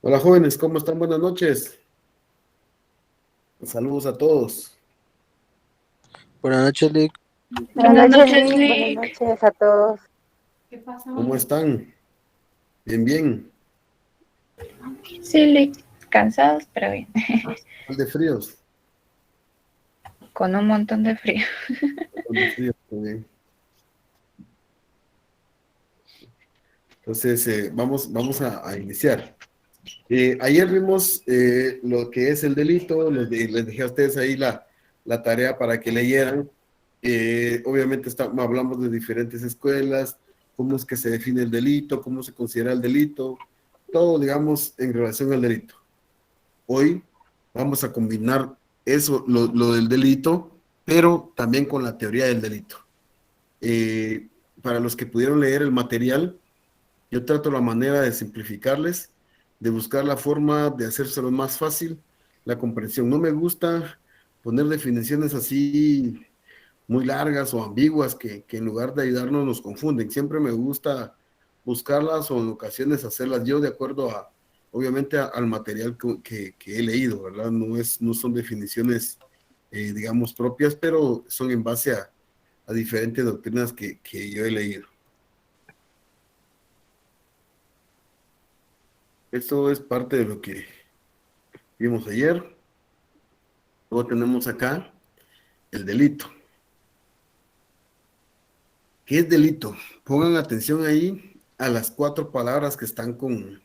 Hola jóvenes, ¿cómo están? Buenas noches. Saludos a todos. Buenas noches, Lick. Buenas Buenas noches, noches, Lick. Buenas Lick. noches a todos. ¿Cómo están? Bien, bien. Sí, Lick. Cansados, pero bien. De fríos. Con un montón de frío. De fríos, muy bien. Entonces, vamos a iniciar. Ayer vimos lo que es el delito, les dejé a ustedes ahí la tarea para que leyeran. Obviamente hablamos de diferentes escuelas, cómo es que se define el delito, cómo se considera el delito, todo, digamos, en relación al delito. Hoy vamos a combinar eso, lo del delito, pero también con la teoría del delito. Eh, para los que pudieron leer el material, yo trato la manera de simplificarles, de buscar la forma de hacérselo más fácil, la comprensión. No me gusta poner definiciones así muy largas o ambiguas que en lugar de ayudarnos nos confunden. Siempre me gusta buscarlas o en ocasiones hacerlas yo de acuerdo a, obviamente, al material que he leído, ¿verdad? No son definiciones, digamos, propias, pero son en base a diferentes doctrinas que yo he leído. Esto es parte de lo que vimos ayer. Luego tenemos acá el delito. ¿Qué es delito? Pongan atención ahí a las 4 palabras que están con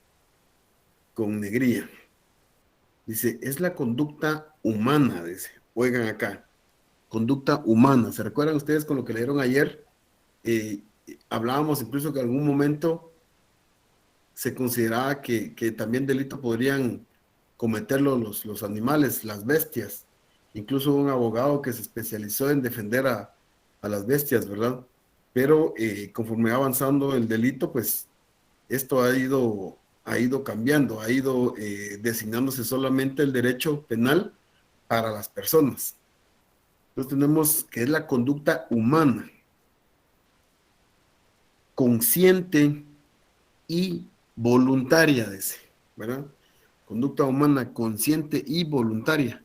negrilla. Dice, es la conducta humana, dice. Oigan acá, conducta humana. ¿Se recuerdan ustedes con lo que leyeron ayer? Hablábamos incluso que en algún momento se consideraba que también delito podrían cometerlo los animales, las bestias. Incluso un abogado que se especializó en defender a las bestias, ¿verdad? Pero conforme va avanzando el delito, pues esto ha ido cambiando, ha ido designándose solamente el derecho penal para las personas. Entonces tenemos que es la conducta humana, consciente y voluntaria, dice, ¿verdad? Conducta humana consciente y voluntaria,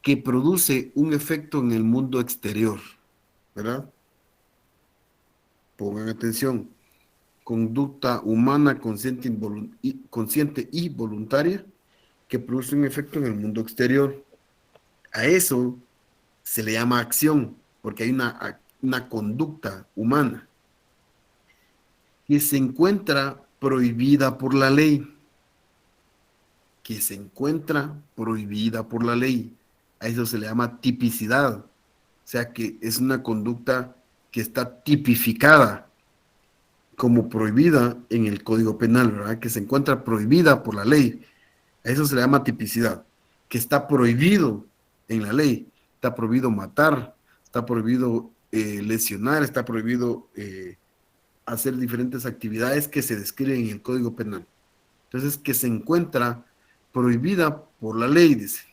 que produce un efecto en el mundo exterior, ¿verdad? Pongan atención. Conducta humana consciente y voluntaria que produce un efecto en el mundo exterior. A eso se le llama acción, porque hay una conducta humana que se encuentra prohibida por la ley, que se encuentra prohibida por la ley. A eso se le llama tipicidad, o sea que es una conducta que está tipificada como prohibida en el Código Penal, ¿verdad? Que se encuentra prohibida por la ley. A eso se le llama tipicidad, que está prohibido en la ley. Está prohibido matar, está prohibido lesionar, está prohibido hacer diferentes actividades que se describen en el Código Penal. Entonces, que se encuentra prohibida por la ley, dice,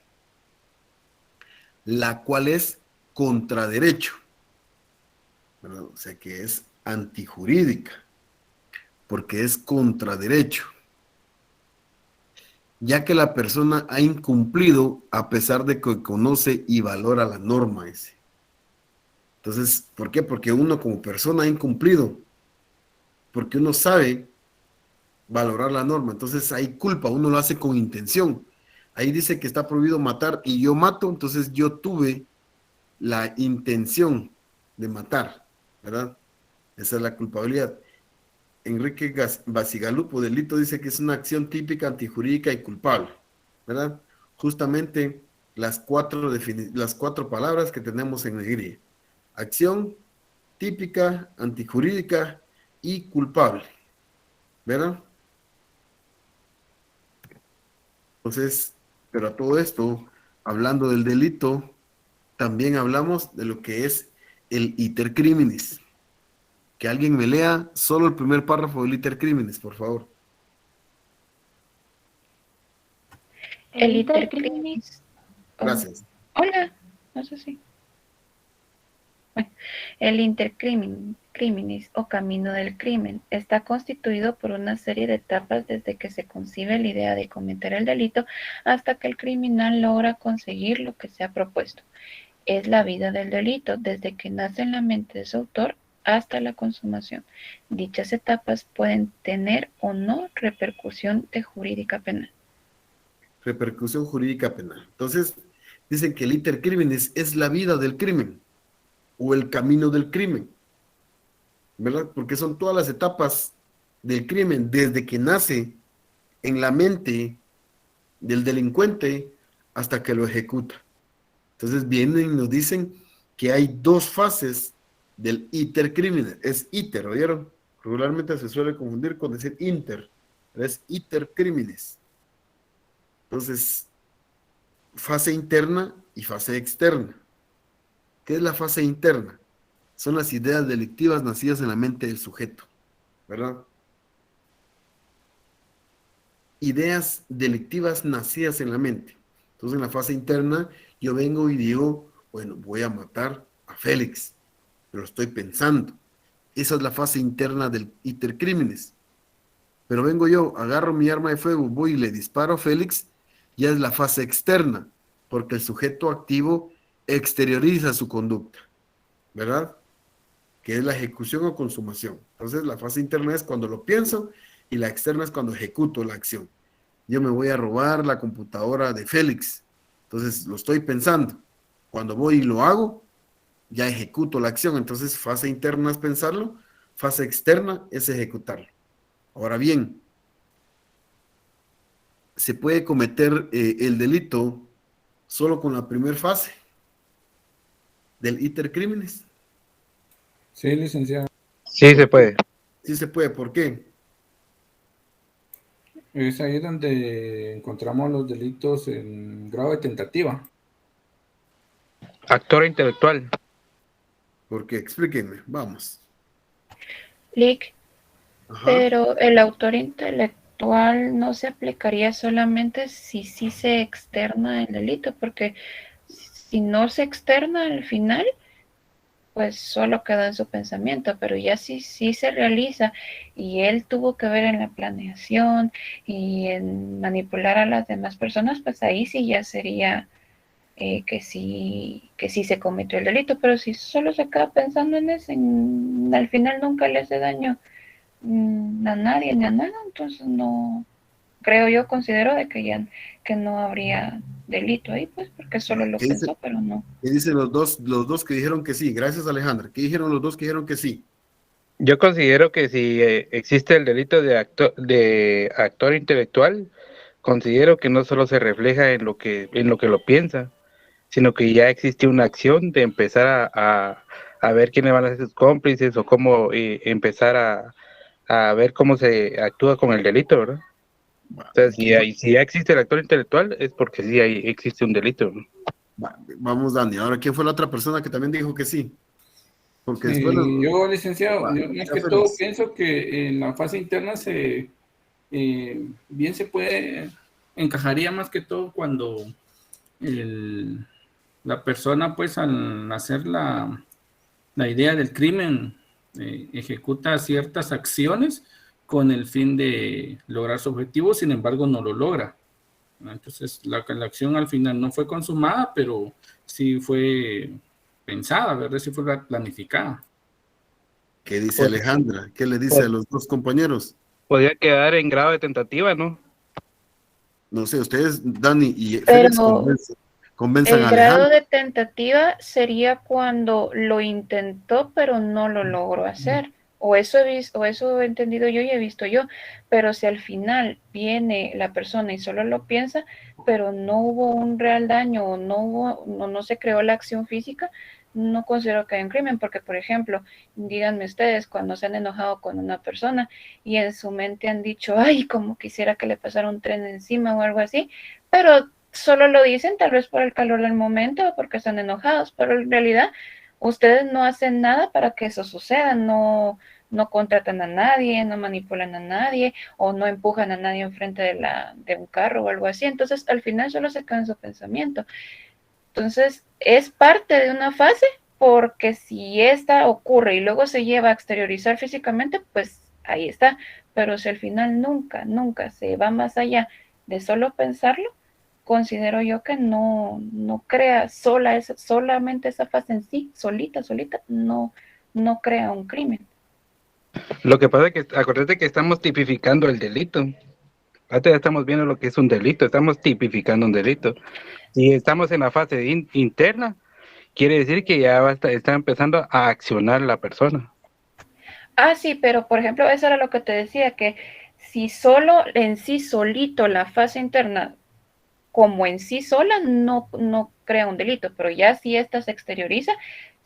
la cual es contraderecho, ¿verdad? O sea, que es antijurídica, porque es contraderecho, ya que la persona ha incumplido a pesar de que conoce y valora la norma, dice. Entonces, ¿por qué? Porque uno como persona ha incumplido, porque uno sabe valorar la norma. Entonces hay culpa, uno lo hace con intención. Ahí dice que está prohibido matar y yo mato, entonces yo tuve la intención de matar, ¿verdad? Esa es la culpabilidad. Enrique Basigalupo, delito, dice que es una acción típica, antijurídica y culpable, ¿verdad? Justamente las cuatro palabras que tenemos en negrilla. Acción típica, antijurídica y culpable, ¿verdad? Entonces, pero a todo esto, hablando del delito, también hablamos de lo que es el iter criminis. Que alguien me lea solo el primer párrafo del iter criminis, por favor. El El intercrimen. intercriminis. Oh, Gracias. hola. No sé si. Bueno, el intercrimen criminis o camino del crimen. Está constituido por una serie de etapas desde que se concibe la idea de cometer el delito hasta que el criminal logra conseguir lo que se ha propuesto. Es la vida del delito, desde que nace en la mente de su autor hasta la consumación. Dichas etapas pueden tener o no repercusión jurídica penal. Repercusión jurídica penal. Entonces, dicen que el iter criminis es la vida del crimen o el camino del crimen, ¿verdad? Porque son todas las etapas del crimen, desde que nace en la mente del delincuente hasta que lo ejecuta. Entonces vienen y nos dicen que hay dos fases del iter criminis. Es iter, ¿oyeron? Regularmente se suele confundir con decir inter, pero es iter criminis. Entonces, fase interna y fase externa. ¿Qué es la fase interna? Son las ideas delictivas nacidas en la mente del sujeto, ¿verdad? Ideas delictivas nacidas en la mente. Entonces, en la fase interna, yo vengo y digo, bueno, voy a matar a Félix, pero estoy pensando. Esa es la fase interna del iter criminis. Pero vengo yo, agarro mi arma de fuego, voy y le disparo a Félix, ya es la fase externa, porque el sujeto activo exterioriza su conducta, ¿verdad? Que es la ejecución o consumación. Entonces, la fase interna es cuando lo pienso y la externa es cuando ejecuto la acción. Yo me voy a robar la computadora de Félix, entonces lo estoy pensando. Cuando voy y lo hago, ya ejecuto la acción. Entonces, fase interna es pensarlo, fase externa es ejecutarlo. Ahora bien, se puede cometer el delito solo con la primera fase del iter criminis. Sí, licenciado. Sí, se puede. Sí se puede, ¿por qué? Es ahí donde encontramos los delitos en grado de tentativa. Actor intelectual. Porque explíquenme, vamos. Lic, Ajá. pero el autor intelectual no se aplicaría solamente si sí se externa el delito, porque si no se externa al final, pues solo queda en su pensamiento, pero ya sí se realiza y él tuvo que ver en la planeación y en manipular a las demás personas, pues ahí sí ya sería que sí se cometió el delito, pero si solo se queda pensando en eso, al final nunca le hace daño a nadie ni a nada, entonces no, creo yo, considero de que ya que no habría delito ahí, pues porque solo lo pensó, pero no. ¿Qué dicen los dos que dijeron que sí? Gracias, Alejandra. ¿Qué dijeron los dos que dijeron que sí? Yo considero que si existe el delito de actor intelectual, considero que no solo se refleja en lo que lo piensa, sino que ya existe una acción de empezar a ver quiénes van a ser sus cómplices o cómo empezar a ver cómo se actúa con el delito, ¿verdad? O sea, si ya existe el actor intelectual es porque sí existe un delito, ¿no? Vamos, Dani. Ahora, ¿quién fue la otra persona que también dijo que sí? Porque después... Yo, licenciado, yo más que todo Félix. pienso que en la fase interna bien se puede, encajaría más que todo cuando la persona, pues, al hacer la idea del crimen, ejecuta ciertas acciones con el fin de lograr su objetivo, sin embargo, no lo logra. Entonces, la acción al final no fue consumada, pero sí fue pensada, ¿verdad? Sí fue planificada. ¿Qué dice Alejandra? ¿Qué le dice a los dos compañeros? Podría quedar en grado de tentativa, ¿no? No sé, ustedes, Dani y Pero Félix, convenzan a el grado Alejandra. de tentativa sería cuando lo intentó, pero no lo logró hacer. O eso he visto, o eso he entendido yo y he visto yo. Pero si al final viene la persona y solo lo piensa, pero no hubo un real daño o no se creó la acción física, no considero que haya un crimen, porque por ejemplo, díganme ustedes cuando se han enojado con una persona y en su mente han dicho, ay, como quisiera que le pasara un tren encima o algo así, pero solo lo dicen tal vez por el calor del momento o porque están enojados, pero en realidad ustedes no hacen nada para que eso suceda, no contratan a nadie, no manipulan a nadie o no empujan a nadie enfrente de un carro o algo así, entonces al final solo se queda en su pensamiento. Entonces, ¿es parte de una fase? porque si esta ocurre y luego se lleva a exteriorizar físicamente, pues ahí está. Pero si al final nunca se va más allá de solo pensarlo, considero yo que no crea solamente esa fase en sí, solita, no crea un crimen. Lo que pasa es que, acuérdate que estamos tipificando el delito. Ahorita ya estamos viendo lo que es un delito, estamos tipificando un delito. Si estamos en la fase interna, quiere decir que ya está empezando a accionar la persona. Ah, sí, pero por ejemplo, eso era lo que te decía, que si solo en sí solito la fase interna, como en sí sola, no crea un delito, pero ya si esta se exterioriza,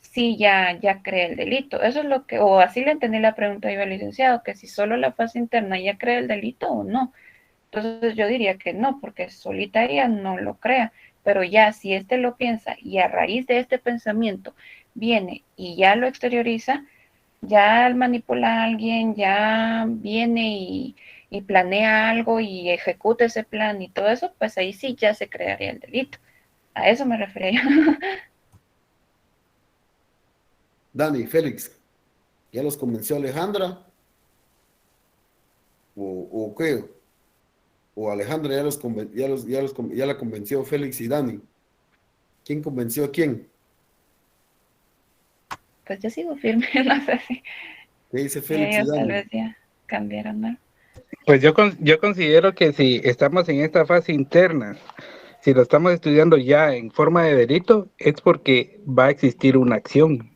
sí ya crea el delito. Eso es lo que, o así le entendí la pregunta yo al licenciado, que si solo la fase interna ya crea el delito o no. Entonces yo diría que no, porque solita ella no lo crea, pero ya si éste lo piensa y a raíz de este pensamiento viene y ya lo exterioriza, ya al manipular a alguien, ya viene y planea algo y ejecuta ese plan y todo eso, pues ahí sí ya se crearía el delito. A eso me refería yo. Dani, Félix, ¿ya los convenció Alejandra? ¿O qué? ¿O Alejandra ya la convenció Félix y Dani? ¿Quién convenció a quién? Pues yo sigo firme, no sé si ¿Qué dice Félix y ellos tal Dani? vez ya cambiaron, ¿no? Pues yo considero que si estamos en esta fase interna, si lo estamos estudiando ya en forma de delito, es porque va a existir una acción.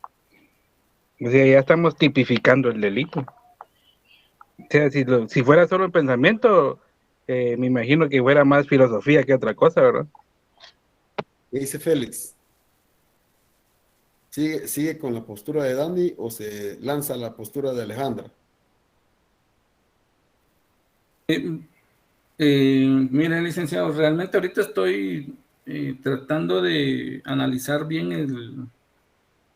O sea, ya estamos tipificando el delito. O sea, si fuera solo el pensamiento, me imagino que fuera más filosofía que otra cosa, ¿verdad? ¿Qué dice Félix? ¿Sigue con la postura de Dani o se lanza la postura de Alejandra? Mire, licenciado, realmente ahorita estoy tratando de analizar bien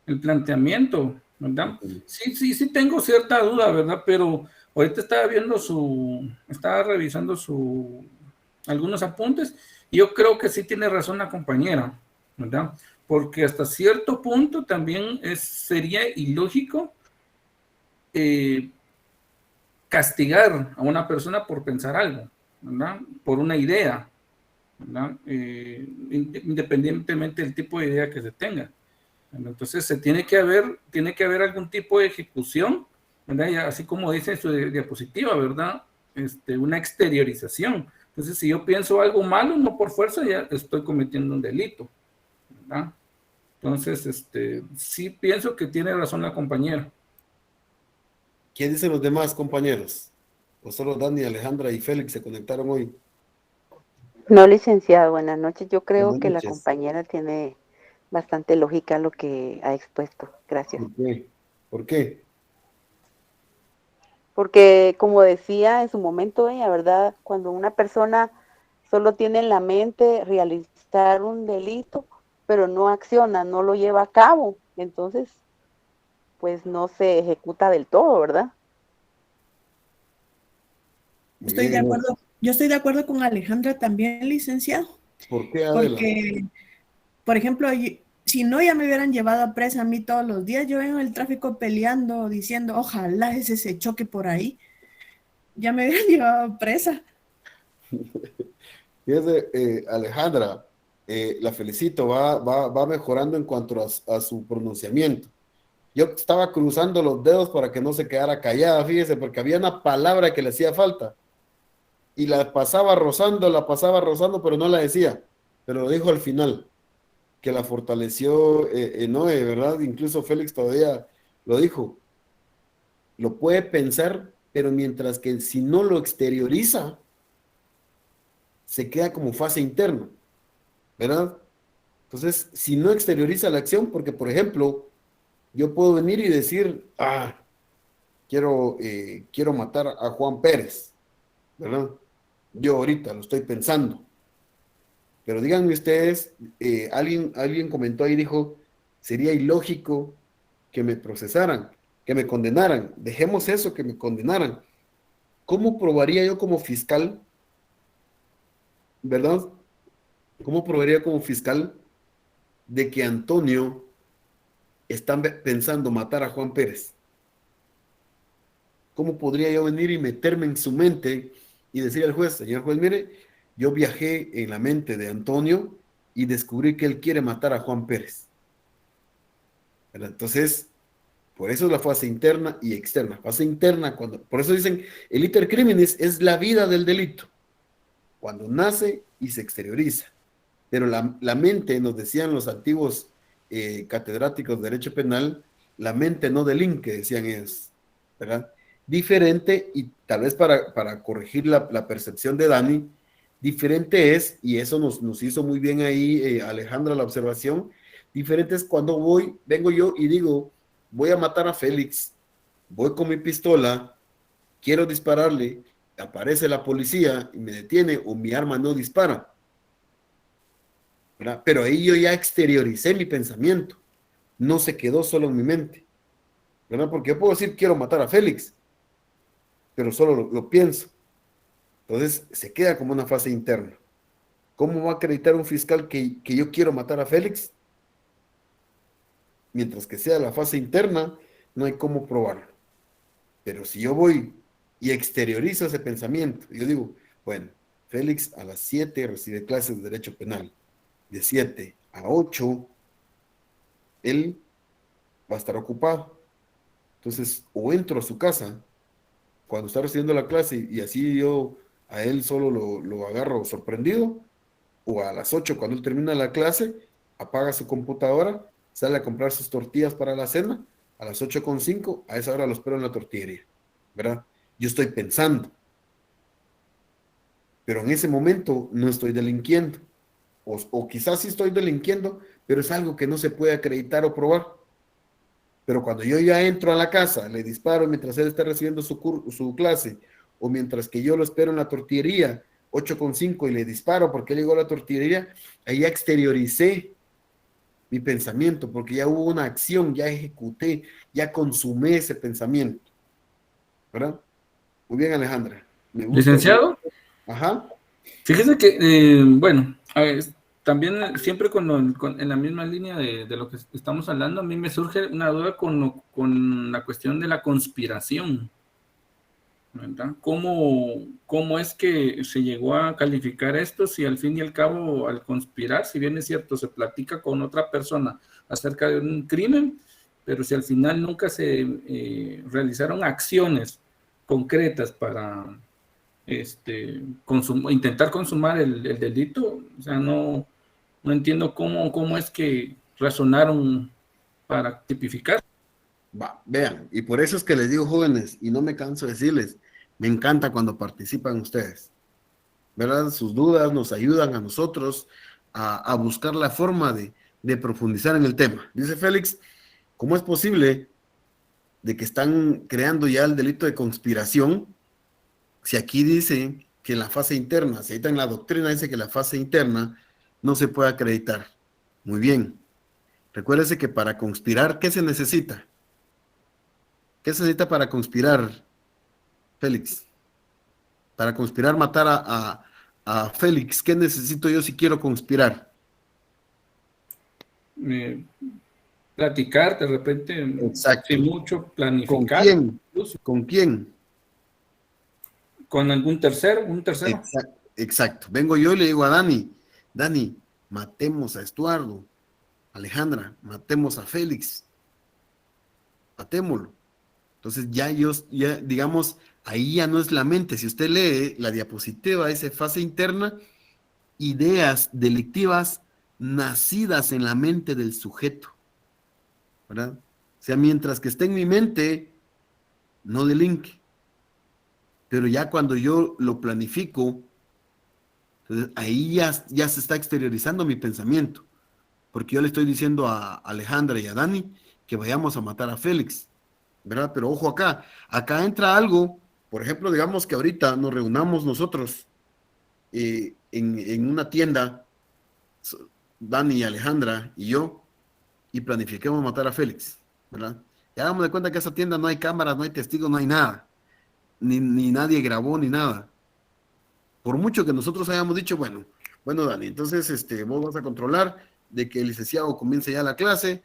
el planteamiento, ¿verdad? Sí tengo cierta duda, ¿verdad? Pero ahorita estaba revisando algunos apuntes y yo creo que sí tiene razón la compañera, ¿verdad? Porque hasta cierto punto también sería ilógico castigar a una persona por pensar algo, ¿verdad? Por una idea, ¿verdad? Independientemente del tipo de idea que se tenga. Entonces tiene que haber algún tipo de ejecución, ¿verdad? Y así como dice en su diapositiva, ¿verdad? Una exteriorización. Entonces, si yo pienso algo malo, no por fuerza ya estoy cometiendo un delito, ¿verdad? Entonces, sí pienso que tiene razón la compañera. ¿Quién dicen los demás compañeros? ¿O solo Dani, Alejandra y Félix se conectaron hoy? No, licenciado, buenas noches. Yo creo Buenas que la noches. compañera tiene bastante lógica lo que ha expuesto. Gracias. ¿Por qué? ¿Por qué? Porque como decía en su momento ella, ¿verdad? Cuando una persona solo tiene en la mente realizar un delito, pero no acciona, no lo lleva a cabo, entonces pues no se ejecuta del todo, ¿verdad? Estoy de acuerdo. Yo estoy de acuerdo con Alejandra también, licenciado, ¿Por qué, Adela? porque, por ejemplo, si no ya me hubieran llevado a presa a mí todos los días, yo vengo en el tráfico peleando, diciendo, ojalá ese se choque por ahí, ya me hubieran llevado a presa. Fíjese, Alejandra, la felicito, va mejorando en cuanto a su pronunciamiento. Yo estaba cruzando los dedos para que no se quedara callada, fíjese, porque había una palabra que le hacía falta y la pasaba rozando, pero no la decía, pero lo dijo al final, que la fortaleció Noé, ¿verdad? Incluso Félix todavía lo dijo, lo puede pensar, pero mientras que si no lo exterioriza, se queda como fase interna, ¿verdad? Entonces, si no exterioriza la acción, porque por ejemplo, yo puedo venir y decir, quiero matar a Juan Pérez, ¿verdad? Yo ahorita lo estoy pensando. Pero díganme ustedes, alguien comentó ahí, dijo, sería ilógico que me procesaran, que me condenaran. Dejemos eso, que me condenaran. ¿Cómo probaría yo como fiscal, verdad? ¿Cómo probaría como fiscal de que Antonio están pensando matar a Juan Pérez. ¿Cómo podría yo venir y meterme en su mente y decir al juez, señor juez, mire, yo viajé en la mente de Antonio y descubrí que él quiere matar a Juan Pérez? ¿Verdad? Entonces, por eso es la fase interna y externa. Fase interna, por eso dicen, el iter criminis es la vida del delito, cuando nace y se exterioriza. Pero la mente, nos decían los antiguos catedráticos de Derecho Penal, la mente no delinque, decían ellos, ¿verdad? Diferente, y tal vez para corregir la percepción de Dani, diferente es, y eso nos hizo muy bien ahí Alejandra la observación, diferente es cuando vengo yo y digo, voy a matar a Félix, voy con mi pistola, quiero dispararle, aparece la policía y me detiene o mi arma no dispara, ¿verdad? Pero ahí yo ya exterioricé mi pensamiento, no se quedó solo en mi mente, ¿verdad? Porque yo puedo decir quiero matar a Félix, pero solo lo pienso. Entonces se queda como una fase interna. ¿Cómo va a acreditar un fiscal que yo quiero matar a Félix? Mientras que sea la fase interna, no hay cómo probarlo. Pero si yo voy y exteriorizo ese pensamiento, yo digo, bueno, Félix a las 7 recibe clases de Derecho Penal. De 7 a 8, él va a estar ocupado. Entonces, o entro a su casa cuando está recibiendo la clase y así yo a él solo lo agarro sorprendido, o a las 8 cuando él termina la clase, apaga su computadora, sale a comprar sus tortillas para la cena, a las 8:05, a esa hora lo espero en la tortillería, ¿verdad? Yo estoy pensando, pero en ese momento no estoy delinquiendo, o quizás sí estoy delinquiendo, pero es algo que no se puede acreditar o probar. Pero cuando yo ya entro a la casa, le disparo mientras él está recibiendo su clase, o mientras que yo lo espero en la tortillería, 8:05, y le disparo porque él llegó a la tortillería, ahí ya exterioricé mi pensamiento, porque ya hubo una acción, ya ejecuté, ya consumé ese pensamiento, ¿verdad? Muy bien, Alejandra. Me gusta. Licenciado, Ajá. fíjese que, bueno, a ver, también siempre en la misma línea de lo que estamos hablando, a mí me surge una duda con la cuestión de la conspiración, ¿verdad? ¿Cómo es que se llegó a calificar esto si al fin y al cabo al conspirar, si bien es cierto, se platica con otra persona acerca de un crimen, pero si al final nunca se realizaron acciones concretas para intentar consumar el delito, o sea, no entiendo cómo es que razonaron para tipificar. Vean, y por eso es que les digo, jóvenes, y no me canso de decirles, me encanta cuando participan ustedes, ¿verdad? Sus dudas nos ayudan a nosotros a buscar la forma de profundizar en el tema. Dice Félix, ¿cómo es posible de que están creando ya el delito de conspiración si aquí dice que en la fase interna, si ahí está en la doctrina, dice que la fase interna no se puede acreditar? Muy bien. Recuérdese que para conspirar, ¿qué se necesita? ¿Qué se necesita para conspirar, Félix? Para conspirar, matar a Félix, ¿qué necesito yo si quiero conspirar? Platicar, de repente, Exacto. sin mucho, planificar. ¿Con quién? Incluso. ¿Con quién? Con algún tercero, un tercero. Exacto. Vengo yo y le digo a Dani, matemos a Estuardo. Alejandra, matemos a Félix. Matémoslo. Entonces ya digamos, ahí ya no es la mente. Si usted lee la diapositiva, dice fase interna, ideas delictivas nacidas en la mente del sujeto, ¿verdad? O sea, mientras que esté en mi mente, no delinque. Pero ya cuando yo lo planifico, entonces ahí ya se está exteriorizando mi pensamiento. Porque yo le estoy diciendo a Alejandra y a Dani que vayamos a matar a Félix, ¿verdad? Pero ojo acá entra algo, por ejemplo, digamos que ahorita nos reunamos nosotros en una tienda, Dani y Alejandra y yo, y planifiquemos matar a Félix, ¿verdad? Ya damos de cuenta que esa tienda no hay cámaras, no hay testigos, no hay nada, ni nadie grabó ni nada. Por mucho que nosotros hayamos dicho, bueno Dani, entonces vos vas a controlar de que el licenciado comience ya la clase,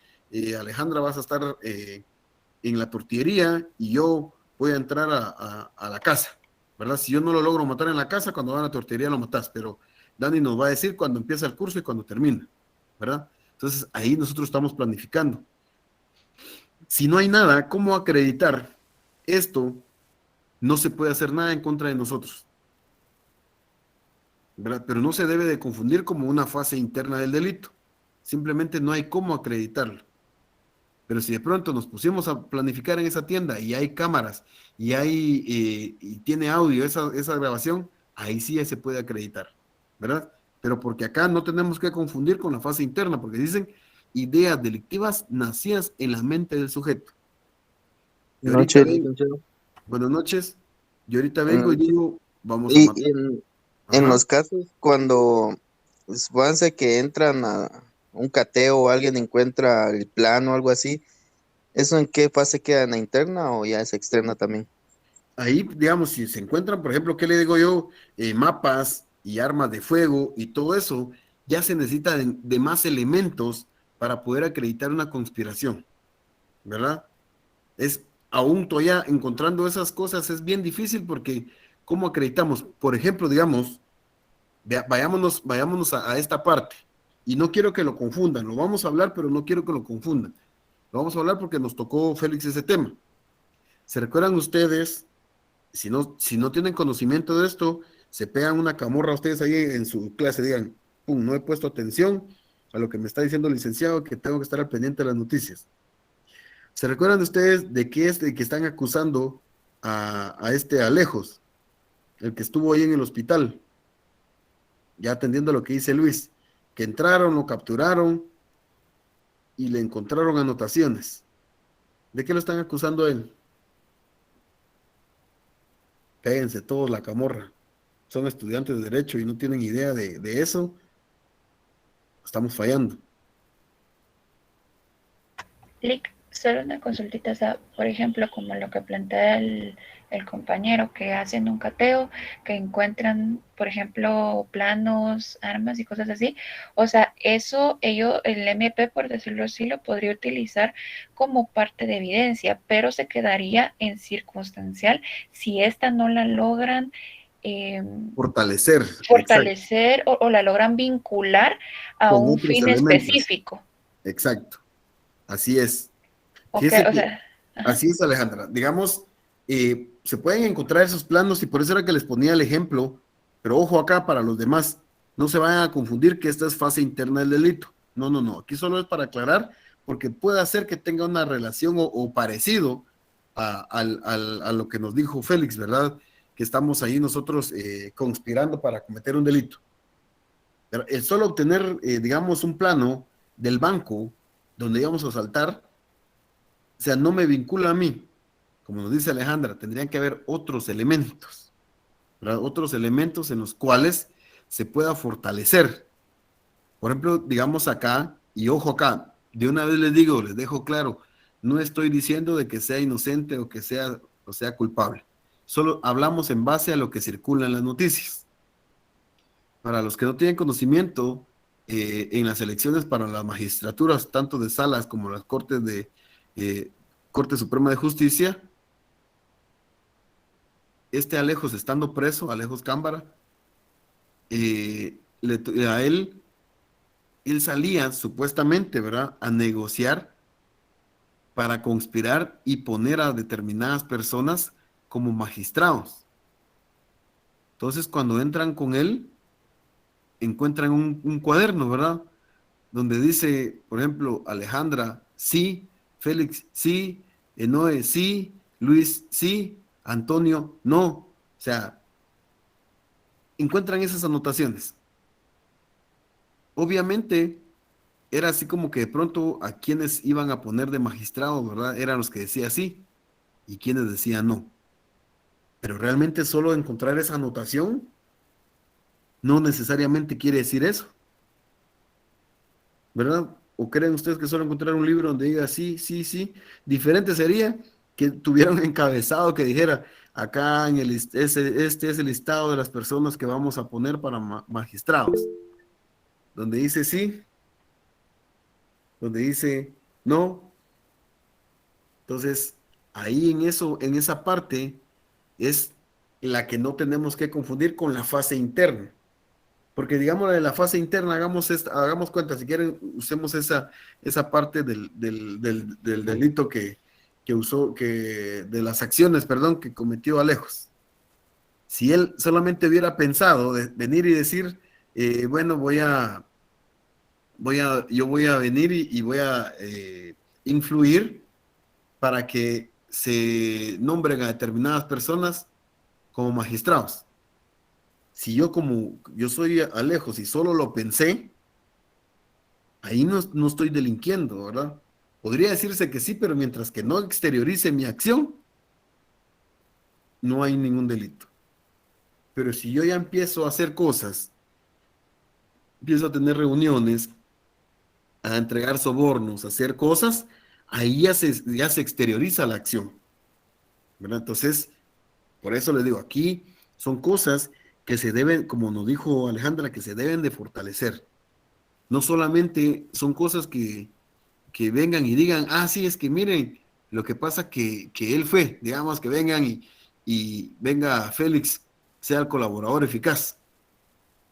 Alejandra, vas a estar en la tortillería y yo voy a entrar a la casa, ¿verdad? Si yo no lo logro matar en la casa, cuando va a la tortillería lo matas, pero Dani nos va a decir cuando empieza el curso y cuando termina, ¿verdad? Entonces ahí nosotros estamos planificando. Si no hay nada, ¿cómo acreditar esto? No se puede hacer nada en contra de nosotros, ¿verdad? Pero no se debe de confundir como una fase interna del delito. Simplemente no hay cómo acreditarlo. Pero si de pronto nos pusimos a planificar en esa tienda y hay cámaras y y tiene audio esa grabación, ahí sí ya se puede acreditar, ¿verdad? Pero porque acá no tenemos que confundir con la fase interna, porque dicen ideas delictivas nacidas en la mente del sujeto. Y ahorita Noche, ven, licenciado. buenas noches, yo ahorita vengo y Mm, digo, vamos a Y matar. en Ajá. los casos cuando suponse que entran a un cateo o alguien encuentra el plano o algo así, ¿eso en qué fase queda? ¿En la interna o ya es externa también? Ahí, digamos, si se encuentran, por ejemplo, ¿qué le digo yo? Mapas y armas de fuego y todo eso, ya se necesita de más elementos para poder acreditar una conspiración, ¿verdad? Es aún todavía encontrando esas cosas es bien difícil porque ¿cómo acreditamos? Por ejemplo, digamos, vayámonos a esta parte y no quiero que lo confundan, lo vamos a hablar, pero no quiero que lo confundan. Lo vamos a hablar porque nos tocó, Félix, ese tema. ¿Se recuerdan ustedes? Si no tienen conocimiento de esto, se pegan una camorra ustedes ahí en su clase, digan, pum, no he puesto atención a lo que me está diciendo el licenciado, que tengo que estar al pendiente de las noticias. ¿Se recuerdan ustedes de qué es de que están acusando a este Alejos, el que estuvo ahí en el hospital, ya atendiendo a lo que dice Luis, que entraron, lo capturaron y le encontraron anotaciones? ¿De qué lo están acusando a él? Péguense todos la camorra. Son estudiantes de derecho y no tienen idea de eso. Estamos fallando. Lick, solo una consultita, o sea, por ejemplo, como lo que plantea el compañero, que hacen un cateo, que encuentran, por ejemplo, planos, armas y cosas así. O sea, eso el MP, por decirlo así, lo podría utilizar como parte de evidencia, pero se quedaría en circunstancial si esta no la logran Fortalecer, exacto, fortalecer o la logran vincular a con un otros fin elementos. específico. Exacto, así es. Ok, Fíjese o que sea, ajá. así es, Alejandra. Digamos, se pueden encontrar esos planos y por eso era que les ponía el ejemplo, pero ojo acá para los demás, no se vayan a confundir que esta es fase interna del delito. No, no, no, aquí solo es para aclarar, porque puede hacer que tenga una relación o parecido a lo que nos dijo Félix, ¿verdad? Que estamos ahí nosotros conspirando para cometer un delito. Pero el solo obtener, digamos, un plano del banco donde íbamos a saltar, o sea, no me vincula a mí. Como nos dice Alejandra, tendrían que haber otros elementos, ¿verdad? Otros elementos en los cuales se pueda fortalecer. Por ejemplo, digamos acá, y ojo acá, de una vez les digo, les dejo claro, no estoy diciendo de que sea inocente o sea culpable. Solo hablamos en base a lo que circula en las noticias. Para los que no tienen conocimiento, en las elecciones para las magistraturas, tanto de salas como las cortes de Corte Suprema de Justicia, este Alejos estando preso, Alejos Cámara, a él salía supuestamente, ¿verdad?, a negociar para conspirar y poner a determinadas personas como magistrados. Entonces, cuando entran con él, encuentran un cuaderno, ¿verdad?, donde dice, por ejemplo, Alejandra, sí, Félix, sí, Enoe, sí, Luis, sí, Antonio, no. O sea, encuentran esas anotaciones. Obviamente, era así como que de pronto a quienes iban a poner de magistrados, ¿verdad? Eran los que decían sí y quienes decían no. Pero realmente solo encontrar esa anotación no necesariamente quiere decir eso, ¿verdad? ¿O creen ustedes que solo encontrar un libro donde diga sí, sí, sí? Diferente sería que tuviera un encabezado que dijera, acá en este es el listado de las personas que vamos a poner para magistrados. Donde dice sí, donde dice ¿no? Entonces, ahí en eso, en esa parte, es la que no tenemos que confundir con la fase interna. Porque digamos de la fase interna, hagamos cuenta, si quieren, usemos esa parte del delito que usó, de las acciones, perdón, que cometió Alejos. Si él solamente hubiera pensado de venir y decir, bueno, yo voy a venir y voy a influir para que se nombren a determinadas personas como magistrados. Si yo soy Alejos y solo lo pensé, ahí no estoy delinquiendo, ¿verdad? Podría decirse que sí, pero mientras que no exteriorice mi acción, no hay ningún delito. Pero si yo ya empiezo a hacer cosas, empiezo a tener reuniones, a entregar sobornos, a hacer cosas, ahí ya se exterioriza la acción, ¿verdad? Entonces, por eso les digo, aquí son cosas que se deben, como nos dijo Alejandra, que se deben de fortalecer. No solamente son cosas que vengan y digan, ah, sí, es que miren, lo que pasa que él fue, digamos que vengan y venga Félix, sea el colaborador eficaz.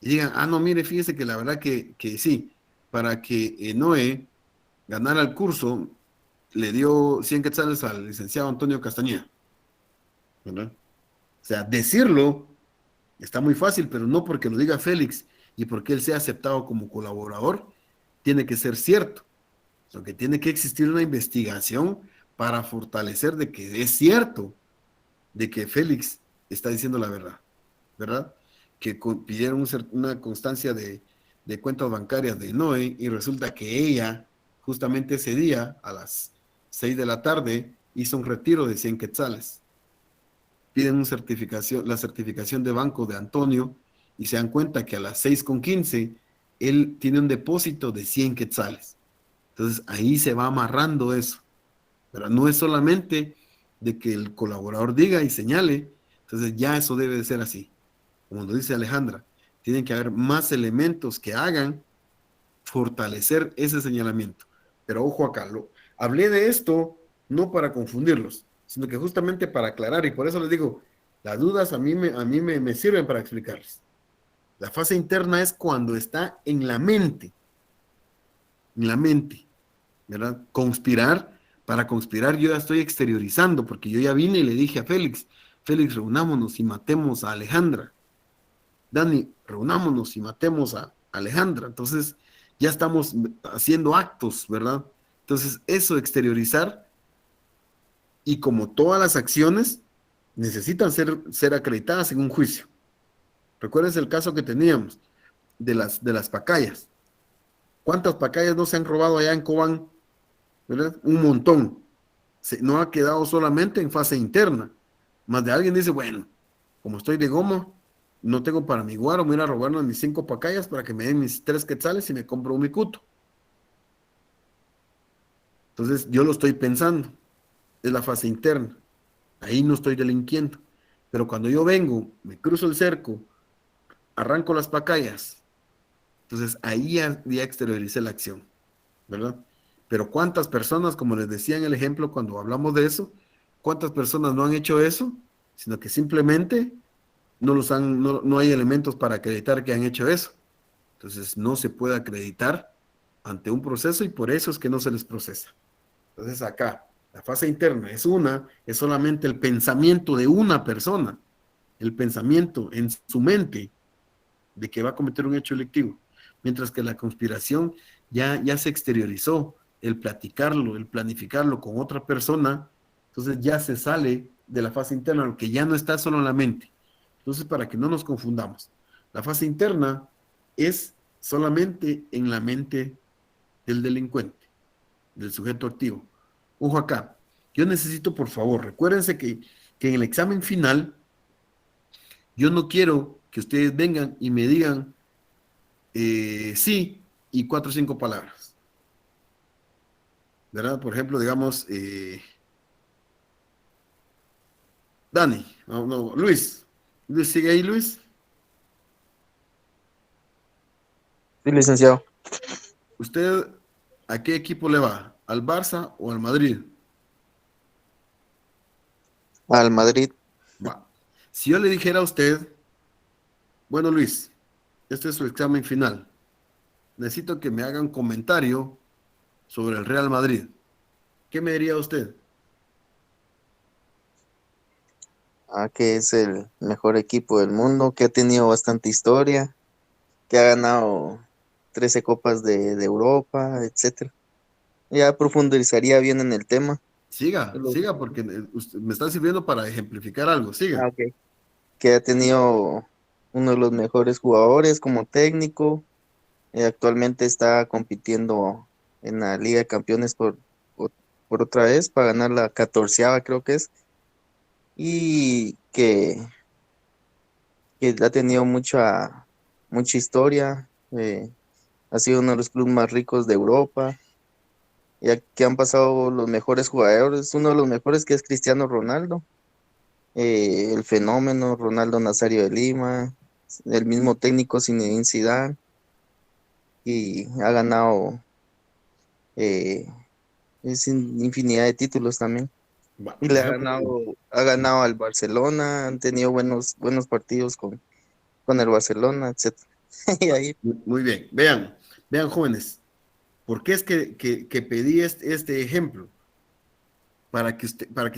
Y digan, ah, no, mire, fíjese que la verdad que sí, para que Noé ganara el curso, le dio 100 quetzales al licenciado Antonio Castañeda, ¿verdad? O sea, decirlo está muy fácil, pero no porque lo diga Félix y porque él sea aceptado como colaborador, tiene que ser cierto. O que tiene que existir una investigación para fortalecer de que es cierto, de que Félix está diciendo la verdad, ¿verdad? Que pidieron una constancia de cuentas bancarias de Noé y resulta que ella, justamente ese día, a las 6 de la tarde, hizo un retiro de 100 quetzales. Piden la certificación de banco de Antonio y se dan cuenta que a las 6:15 él tiene un depósito de 100 quetzales. Entonces ahí se va amarrando eso, pero no es solamente de que el colaborador diga y señale, entonces ya eso debe de ser así. Como lo dice Alejandra, tienen que haber más elementos que hagan fortalecer ese señalamiento. Pero ojo acá, hablé de esto no para confundirlos, sino que justamente para aclarar, y por eso les digo, las dudas a mí me sirven para explicarles. La fase interna es cuando está en la mente, ¿verdad? Para conspirar yo ya estoy exteriorizando, porque yo ya vine y le dije a Félix, reunámonos y matemos a Alejandra. Dani, reunámonos y matemos a Alejandra. Entonces, ya estamos haciendo actos, ¿verdad? Entonces, eso exteriorizar, y como todas las acciones, necesitan ser acreditadas en un juicio. Recuerden el caso que teníamos de las pacayas. ¿Cuántas pacayas no se han robado allá en Cobán? ¿Verdad? Un montón. No ha quedado solamente en fase interna. Más de alguien dice, bueno, como estoy de goma, no tengo para mi guaro, me voy a ir a robarnos mis 5 pacayas para que me den mis 3 quetzales y me compro un micuto. Entonces yo lo estoy pensando. Es la fase interna. Ahí no estoy delinquiendo. Pero cuando yo vengo, me cruzo el cerco, arranco las pacayas, entonces ahí ya exterioricé la acción, ¿verdad? Pero ¿cuántas personas, como les decía en el ejemplo cuando hablamos de eso, cuántas personas no han hecho eso, sino que simplemente no hay elementos para acreditar que han hecho eso? Entonces no se puede acreditar ante un proceso y por eso es que no se les procesa. Entonces acá, la fase interna es solamente el pensamiento de una persona, el pensamiento en su mente de que va a cometer un hecho delictivo, mientras que la conspiración ya se exteriorizó, el platicarlo, el planificarlo con otra persona, entonces ya se sale de la fase interna, lo que ya no está solo en la mente. Entonces, para que no nos confundamos, la fase interna es solamente en la mente del delincuente, del sujeto activo. Ojo acá, yo necesito, por favor, recuérdense que en el examen final, yo no quiero que ustedes vengan y me digan sí y 4 o 5 palabras, ¿verdad? Por ejemplo, digamos, Dani, no, Luis, ¿sigue ahí, Luis? Sí, licenciado. ¿Usted a qué equipo le va? al Barça o al Madrid? Al Madrid. Va. Si yo le dijera a usted, bueno, Luis, este es su examen final. Necesito que me haga un comentario sobre el Real Madrid. ¿Qué me diría usted? Que es el mejor equipo del mundo, que ha tenido bastante historia, que ha ganado 13 copas de Europa, etcétera. Ya profundizaría bien en el tema. Siga, Lo- siga, porque usted me está sirviendo para ejemplificar algo. Siga. Ok. Que ha tenido uno de los mejores jugadores como técnico. Actualmente está compitiendo en la Liga de Campeones por otra vez para ganar la 14ª, creo que es. Y que ha tenido mucha historia. Ha sido uno de los clubes más ricos de Europa. Ya que han pasado los mejores jugadores, uno de los mejores que es Cristiano Ronaldo, el fenómeno Ronaldo Nazario de Lima, el mismo técnico Zinedine Zidane, y ha ganado eh, infinidad de títulos también. Va, Y ha ganado al Barcelona, han tenido buenos partidos con el Barcelona, etcétera. Y ahí, muy bien. Vean, jóvenes, ¿por qué es que pedí este ejemplo? Para que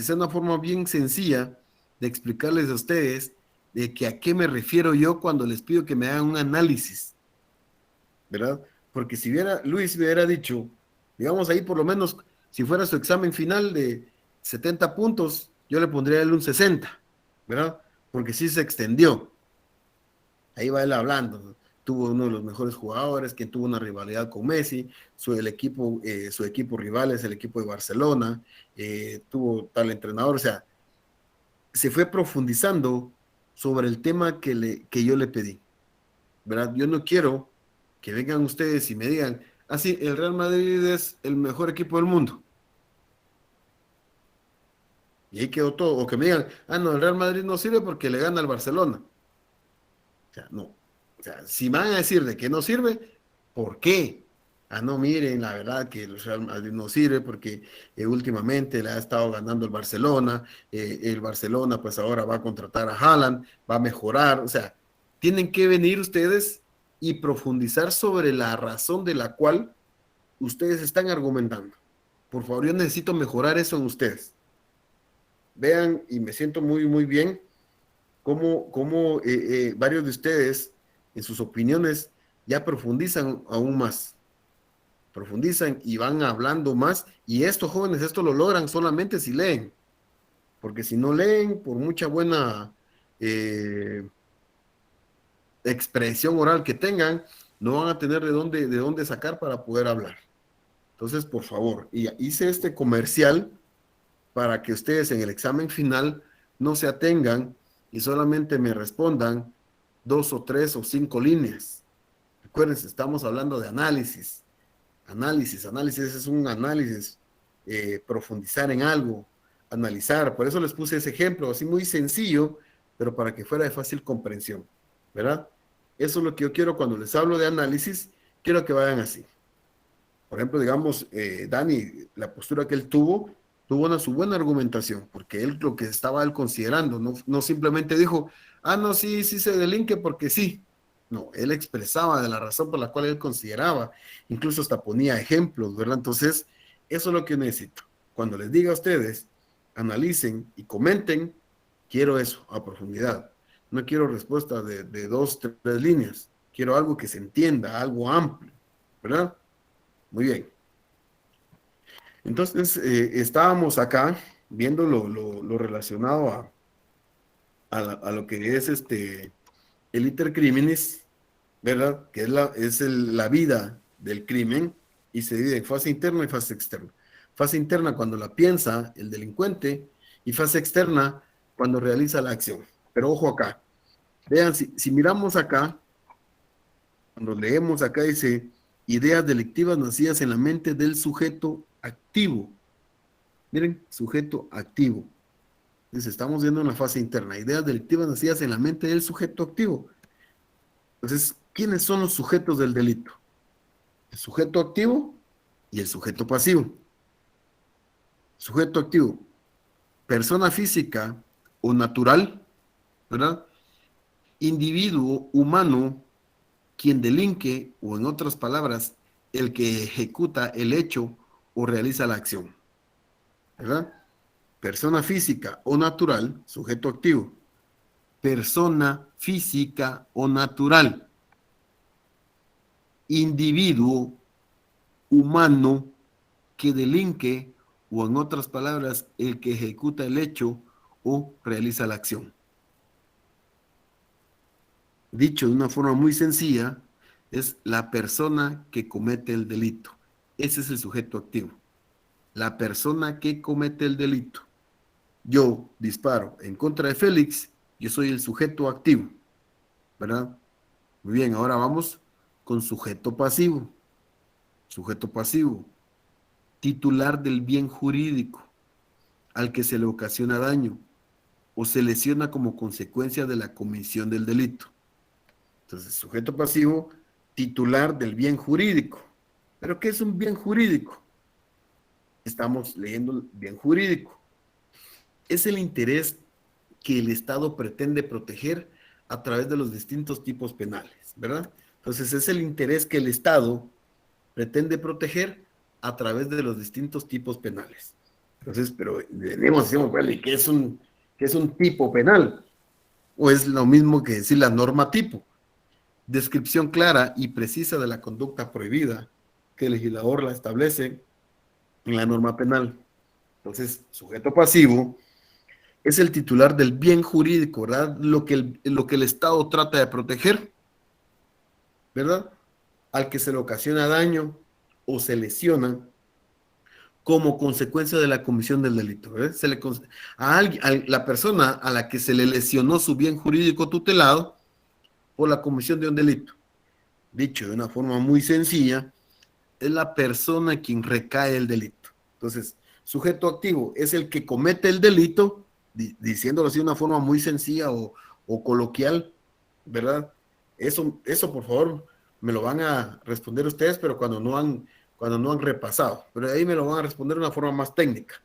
sea una forma bien sencilla de explicarles a ustedes de que a qué me refiero yo cuando les pido que me hagan un análisis, ¿verdad? Porque si Luis me hubiera dicho, digamos ahí por lo menos, si fuera su examen final de 70 puntos, yo le pondría a él un 60, ¿verdad? Porque sí se extendió. Ahí va él hablando, ¿no? Tuvo uno de los mejores jugadores, que tuvo una rivalidad con Messi, su equipo rival es el equipo de Barcelona, tuvo tal entrenador, o sea, se fue profundizando sobre el tema que yo le pedí, ¿verdad? Yo no quiero que vengan ustedes y me digan, sí, el Real Madrid es el mejor equipo del mundo. Y ahí quedó todo. O que me digan, no, el Real Madrid no sirve porque le gana al Barcelona. O sea, no. O sea, si van a decir de que no sirve, ¿por qué? No, miren, la verdad que el Real Madrid no sirve porque últimamente le ha estado ganando el Barcelona pues ahora va a contratar a Haaland, va a mejorar, o sea, tienen que venir ustedes y profundizar sobre la razón de la cual ustedes están argumentando. Por favor, yo necesito mejorar eso en ustedes. Vean, y me siento muy, muy bien cómo varios de ustedes en sus opiniones ya profundizan y van hablando más, y estos jóvenes esto lo logran solamente si leen, porque si no leen, por mucha buena expresión oral que tengan, no van a tener de dónde sacar para poder hablar. Entonces, por favor, y hice este comercial para que ustedes en el examen final no se atengan y solamente me respondan 2 o 3 o 5 líneas. Recuérdense, estamos hablando de análisis. Análisis es un análisis, profundizar en algo, analizar. Por eso les puse ese ejemplo, así muy sencillo, pero para que fuera de fácil comprensión, ¿verdad? Eso es lo que yo quiero cuando les hablo de análisis, quiero que vayan así. Por ejemplo, digamos, Dani, la postura que él tuvo su buena argumentación, porque él lo que estaba él considerando, no simplemente dijo, no, sí se delinque porque sí. No, él expresaba de la razón por la cual él consideraba, incluso hasta ponía ejemplos, ¿verdad? Entonces, eso es lo que necesito. Cuando les diga a ustedes, analicen y comenten, quiero eso, a profundidad. No quiero respuestas de 2, 3 líneas. Quiero algo que se entienda, algo amplio, ¿verdad? Muy bien. Entonces, estábamos acá viendo lo relacionado a lo que es el iter criminis, ¿verdad? Que es la vida del crimen y se divide en fase interna y fase externa. Fase interna cuando la piensa el delincuente y fase externa cuando realiza la acción. Pero ojo acá, vean, si miramos acá, cuando leemos acá dice, ideas delictivas nacidas en la mente del sujeto activo. Miren, sujeto activo. Entonces, estamos viendo una fase interna. Ideas delictivas nacidas en la mente del sujeto activo. Entonces, ¿quiénes son los sujetos del delito? El sujeto activo y el sujeto pasivo. Sujeto activo, persona física o natural, ¿verdad? Individuo humano, quien delinque, o en otras palabras, el que ejecuta el hecho o realiza la acción, ¿verdad? Persona física o natural, sujeto activo. Persona física o natural. Individuo humano que delinque, o en otras palabras, el que ejecuta el hecho o realiza la acción. Dicho de una forma muy sencilla, es la persona que comete el delito. Ese es el sujeto activo. La persona que comete el delito. Yo disparo en contra de Félix, yo soy el sujeto activo, ¿verdad? Muy bien, ahora vamos con sujeto pasivo. Sujeto pasivo, titular del bien jurídico al que se le ocasiona daño o se lesiona como consecuencia de la comisión del delito. Entonces, sujeto pasivo, titular del bien jurídico. ¿Pero qué es un bien jurídico? Estamos leyendo el bien jurídico. Es el interés que el Estado pretende proteger a través de los distintos tipos penales, ¿verdad? Entonces, es el interés que el Estado pretende proteger a través de los distintos tipos penales. Entonces, pero venimos y decimos, bueno, ¿y qué es un tipo penal? ¿O es lo mismo que decir la norma tipo? Descripción clara y precisa de la conducta prohibida que el legislador la establece en la norma penal. Entonces, sujeto pasivo es el titular del bien jurídico, ¿verdad? Lo que el Estado trata de proteger, ¿verdad? Al que se le ocasiona daño o se lesiona como consecuencia de la comisión del delito, ¿verdad? A la persona a la que se le lesionó su bien jurídico tutelado por la comisión de un delito. Dicho de una forma muy sencilla, es la persona quien recae el delito. Entonces, sujeto activo es el que comete el delito, diciéndolo así de una forma muy sencilla o coloquial, ¿verdad? Eso, por favor, me lo van a responder ustedes, pero cuando no han repasado. Pero ahí me lo van a responder de una forma más técnica.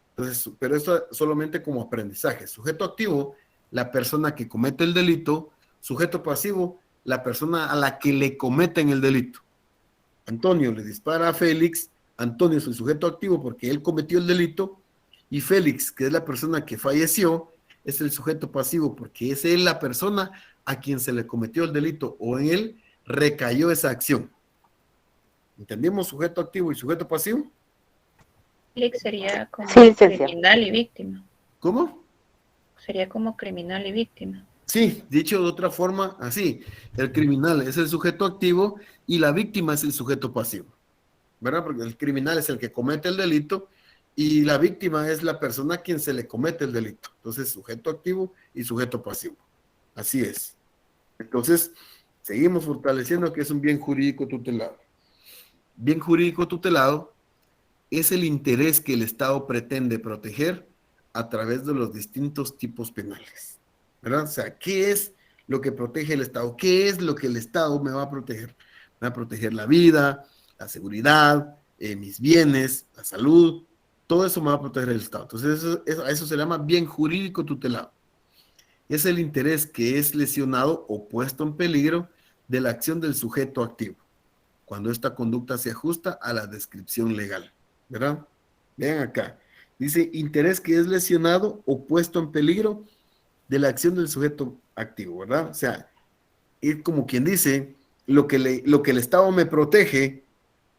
Entonces, pero esto solamente como aprendizaje. Sujeto activo, la persona que comete el delito. Sujeto pasivo, la persona a la que le cometen el delito. Antonio le dispara a Félix. Antonio es el sujeto activo porque él cometió el delito, y Félix, que es la persona que falleció, es el sujeto pasivo porque es él la persona a quien se le cometió el delito o en él recayó esa acción. ¿Entendimos sujeto activo y sujeto pasivo? Félix sería como Sí, licenciado. criminal y víctima. ¿Cómo? Sería como criminal y víctima. Sí, dicho de otra forma, así, el criminal es el sujeto activo y la víctima es el sujeto pasivo, ¿verdad? Porque el criminal es el que comete el delito y la víctima es la persona a quien se le comete el delito. Entonces, sujeto activo y sujeto pasivo. Así es. Entonces, seguimos fortaleciendo que es un bien jurídico tutelado. Bien jurídico tutelado es el interés que el Estado pretende proteger a través de los distintos tipos penales, ¿verdad? O sea, ¿qué es lo que protege el Estado? ¿Qué es lo que el Estado me va a proteger? Me va a proteger la vida, la seguridad, mis bienes, la salud, todo eso me va a proteger el Estado. Entonces, a eso se llama bien jurídico tutelado. Es el interés que es lesionado o puesto en peligro de la acción del sujeto activo, cuando esta conducta se ajusta a la descripción legal, ¿verdad? Vean acá, dice interés que es lesionado o puesto en peligro de la acción del sujeto activo, ¿verdad? O sea, es como quien dice, lo que el Estado me protege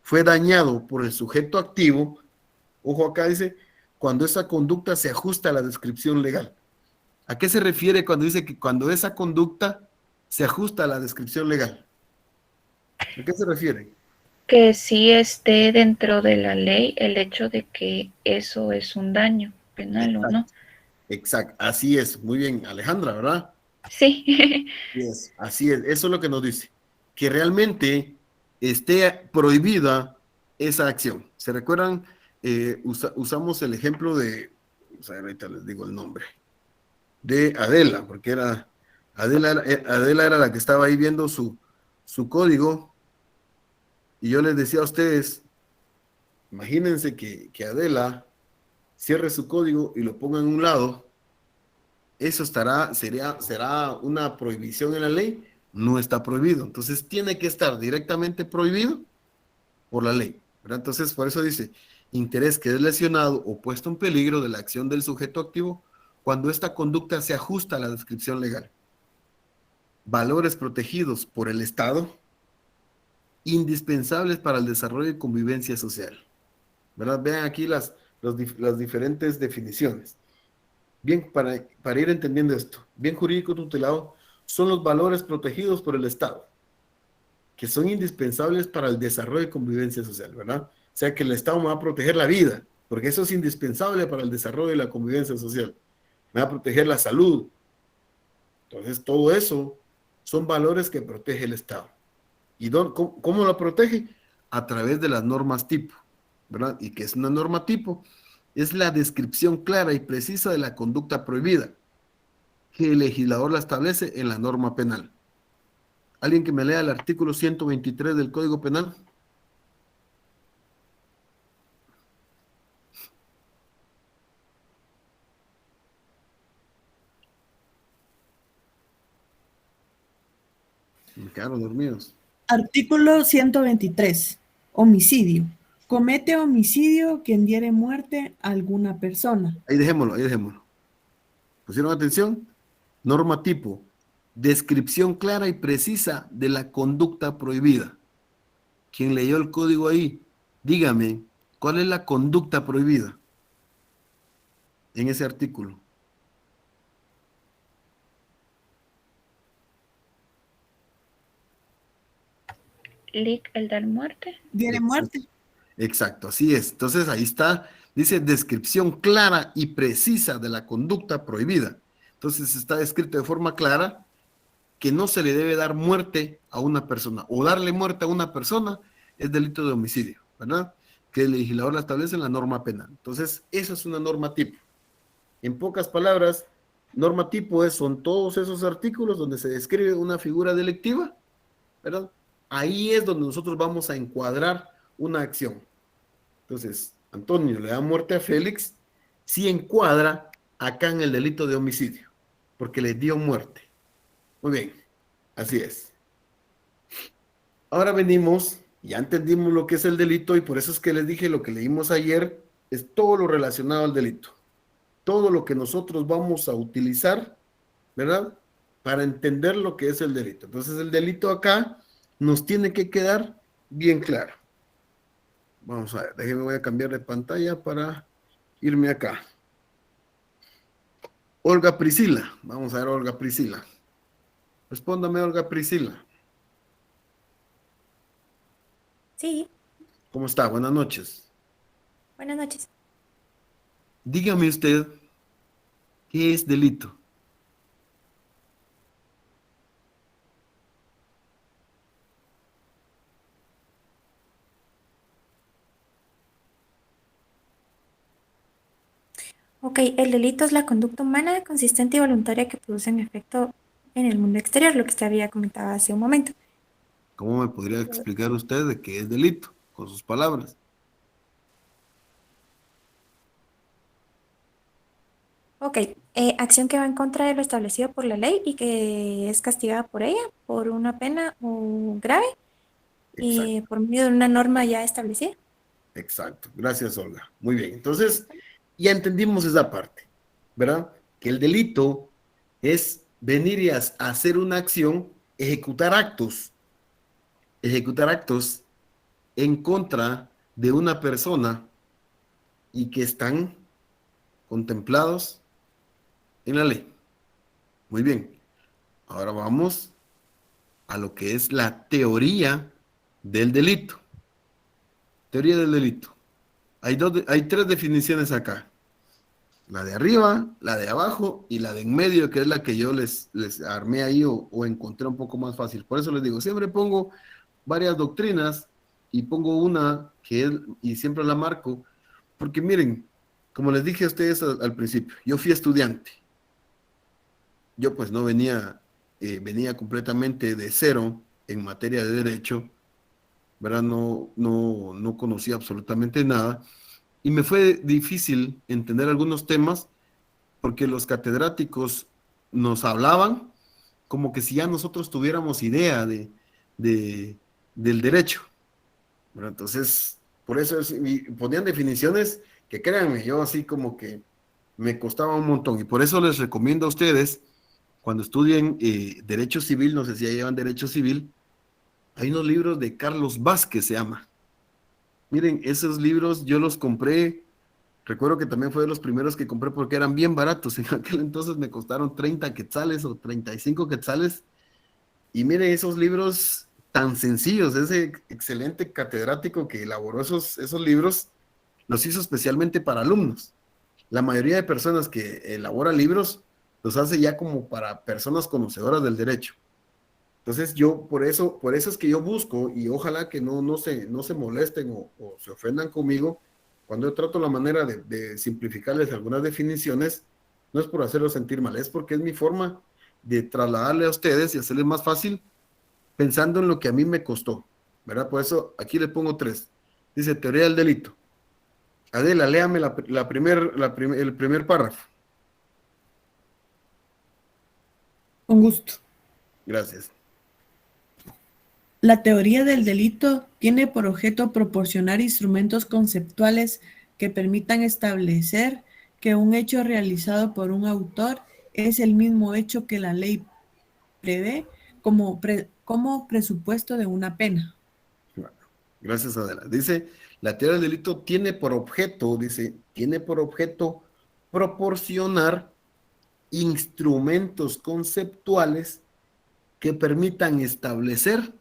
fue dañado por el sujeto activo. Ojo acá, dice, cuando esa conducta se ajusta a la descripción legal. ¿A qué se refiere cuando dice que cuando esa conducta se ajusta a la descripción legal? ¿A qué se refiere? Que sí esté dentro de la ley el hecho de que eso es un daño penal, ¿o no? Exacto, así es. Muy bien, Alejandra, ¿verdad? Sí. Yes, así es, eso es lo que nos dice. Que realmente esté prohibida esa acción. ¿Se recuerdan? Usamos el ejemplo de, o sea, ahorita les digo el nombre, de Adela, porque Adela era la que estaba ahí viendo su código, y yo les decía a ustedes, imagínense que Adela cierre su código y lo ponga en un lado, eso será una prohibición en la ley. No está prohibido. Entonces tiene que estar directamente prohibido por la ley, ¿verdad? Entonces, por eso dice, interés que es lesionado o puesto en peligro de la acción del sujeto activo cuando esta conducta se ajusta a la descripción legal. Valores protegidos por el Estado, indispensables para el desarrollo y convivencia social, ¿verdad? Vean aquí las diferentes definiciones. Bien, para ir entendiendo esto, bien jurídico tutelado son los valores protegidos por el Estado, que son indispensables para el desarrollo y convivencia social, ¿verdad? O sea que el Estado me va a proteger la vida, porque eso es indispensable para el desarrollo y la convivencia social. Me va a proteger la salud. Entonces, todo eso son valores que protege el Estado. ¿Y cómo lo protege? A través de las normas tipo, ¿verdad? ¿Y qué es una norma tipo? Es la descripción clara y precisa de la conducta prohibida, que el legislador la establece en la norma penal. ¿Alguien que me lea el artículo 123 del Código Penal? Me quedaron dormidos. Artículo 123. Homicidio. Comete homicidio quien diere muerte a alguna persona. Ahí dejémoslo, ahí dejémoslo. ¿Pusieron atención? Norma tipo. Descripción clara y precisa de la conducta prohibida. Quien leyó el código ahí, dígame, ¿cuál es la conducta prohibida en ese artículo? Lic, el dar muerte. Diere muerte. Exacto, así es. Entonces ahí está, dice descripción clara y precisa de la conducta prohibida. Entonces está descrito de forma clara que no se le debe dar muerte a una persona o darle muerte a una persona es delito de homicidio, ¿verdad? Que el legislador la establece en la norma penal. Entonces, eso es una norma tipo. En pocas palabras, norma tipo son todos esos artículos donde se describe una figura delictiva, ¿verdad? Ahí es donde nosotros vamos a encuadrar una acción. Entonces, Antonio le da muerte a Félix, sí encuadra acá en el delito de homicidio, porque le dio muerte. Muy bien, así es. Ahora venimos, ya entendimos lo que es el delito y por eso es que les dije lo que leímos ayer, es todo lo relacionado al delito. Todo lo que nosotros vamos a utilizar, ¿verdad? Para entender lo que es el delito. Entonces el delito acá nos tiene que quedar bien claro. Vamos a ver, déjenme, voy a cambiar de pantalla para irme acá. Olga Priscila, vamos a ver Olga Priscila. Respóndame Olga Priscila. Sí, ¿Cómo está? Buenas noches. buenas noches. Dígame usted, ¿qué es delito? Ok, el delito es la conducta humana consistente y voluntaria que produce un efecto en el mundo exterior, lo que usted había comentado hace un momento. ¿Cómo me podría explicar usted de qué es delito? Con sus palabras. Ok, acción que va en contra de lo establecido por la ley y que es castigada por ella por una pena o grave y Exacto, por medio de una norma ya establecida. exacto. Gracias, Olga. Muy bien. Entonces, ya entendimos esa parte, ¿verdad? Que el delito es venir y hacer una acción, ejecutar actos en contra de una persona y que están contemplados en la ley. Muy bien. Ahora vamos a lo que es la teoría del delito. Teoría del delito. Hay tres definiciones acá. La de arriba, la de abajo y la de en medio, que es la que yo les armé ahí o encontré un poco más fácil. Por eso les digo, siempre pongo varias doctrinas y pongo una y siempre la marco, porque miren, como les dije a ustedes al principio, yo fui estudiante. Yo pues no venía completamente de cero en materia de derecho, ¿verdad? No conocía absolutamente nada. y me fue difícil entender algunos temas porque los catedráticos nos hablaban como que si ya nosotros tuviéramos idea del derecho. Bueno, entonces, por eso y ponían definiciones que créanme, yo así como que me costaba un montón. Y por eso les recomiendo a ustedes, cuando estudien Derecho Civil, no sé si ya llevan Derecho Civil, hay unos libros de Carlos Vázquez, se llama. Miren, esos libros yo los compré, recuerdo que también fue de los primeros que compré porque eran bien baratos. En aquel entonces me costaron 30 quetzales o 35 quetzales. Y miren esos libros tan sencillos, ese excelente catedrático que elaboró esos libros, los hizo especialmente para alumnos. La mayoría de personas que elaboran libros los hace ya como para personas conocedoras del derecho. Entonces yo, por eso es que yo busco, y ojalá que no se molesten o se ofendan conmigo, cuando yo trato la manera de simplificarles algunas definiciones, no es por hacerlos sentir mal, es porque es mi forma de trasladarle a ustedes y hacerles más fácil pensando en lo que a mí me costó, ¿verdad? Por eso aquí le pongo 3. Dice teoría del delito. Adela, léame el primer párrafo. Con gusto. Gracias. La teoría del delito tiene por objeto proporcionar instrumentos conceptuales que permitan establecer que un hecho realizado por un autor es el mismo hecho que la ley prevé como presupuesto de una pena. Bueno, gracias, Adela. Dice, la teoría del delito tiene por objeto proporcionar instrumentos conceptuales que permitan establecer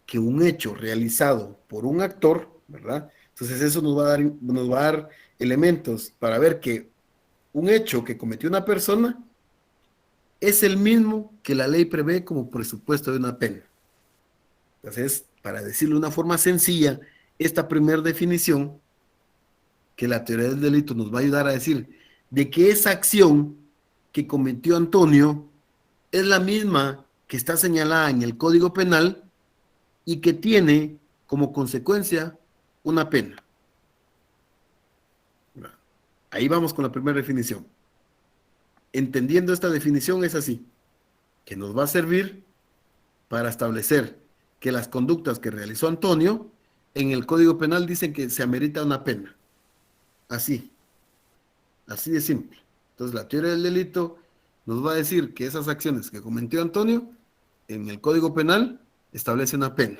que un hecho realizado por un actor, ¿verdad? Entonces eso nos va a dar elementos para ver que un hecho que cometió una persona es el mismo que la ley prevé como presupuesto de una pena. Entonces, para decirlo de una forma sencilla, esta primera definición que la teoría del delito nos va a ayudar a decir de que esa acción que cometió Antonio es la misma que está señalada en el Código Penal y que tiene como consecuencia una pena. Ahí vamos con la primera definición. Entendiendo esta definición es así, que nos va a servir para establecer que las conductas que realizó Antonio en el Código Penal dicen que se amerita una pena. Así de simple. Entonces la teoría del delito nos va a decir que esas acciones que cometió Antonio en el Código Penal establece una pena.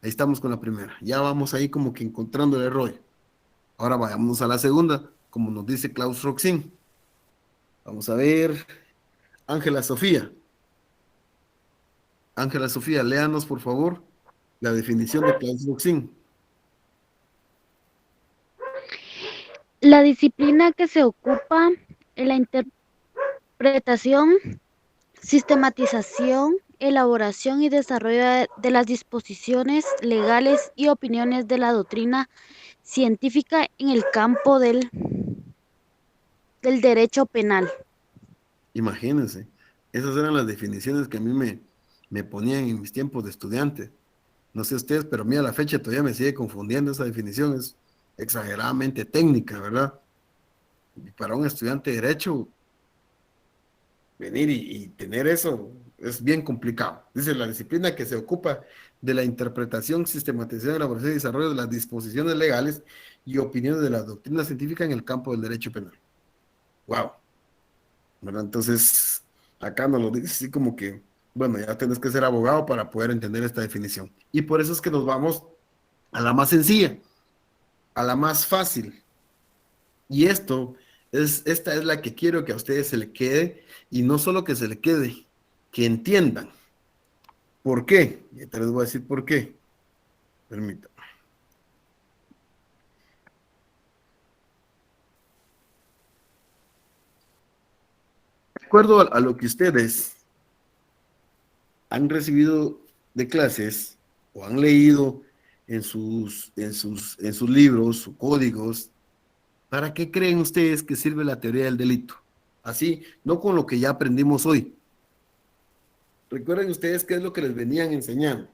Ahí estamos con la primera. Ya vamos ahí como que encontrando el error. Ahora vayamos a la segunda, como nos dice Klaus Roxin. Vamos a ver. Ángela Sofía, léanos por favor la definición de Klaus Roxin. La disciplina que se ocupa en la interpretación, sistematización, elaboración y desarrollo de las disposiciones legales y opiniones de la doctrina científica en el campo del derecho penal. Imagínense, esas eran las definiciones que a mí me ponían en mis tiempos de estudiante. No sé ustedes, pero a mí a la fecha todavía me sigue confundiendo esa definición, es exageradamente técnica, ¿verdad? Y para un estudiante de derecho, venir y tener eso es bien complicado. Dice, la disciplina que se ocupa de la interpretación, sistematización, elaboración y desarrollo de las disposiciones legales y opiniones de la doctrina científica en el campo del derecho penal. ¡Wow! ¿Verdad? Entonces, acá nos lo dice así como que, bueno, ya tienes que ser abogado para poder entender esta definición. Y por eso es que nos vamos a la más sencilla, a la más fácil. Y esta es la que quiero que a ustedes se le quede, y no solo que se le quede, que entiendan. ¿Por qué? Y te les voy a decir por qué. Permítanme. De acuerdo a lo que ustedes han recibido de clases o han leído en sus libros o códigos, ¿para qué creen ustedes que sirve la teoría del delito? Así, no con lo que ya aprendimos hoy. Recuerden ustedes qué es lo que les venían enseñando.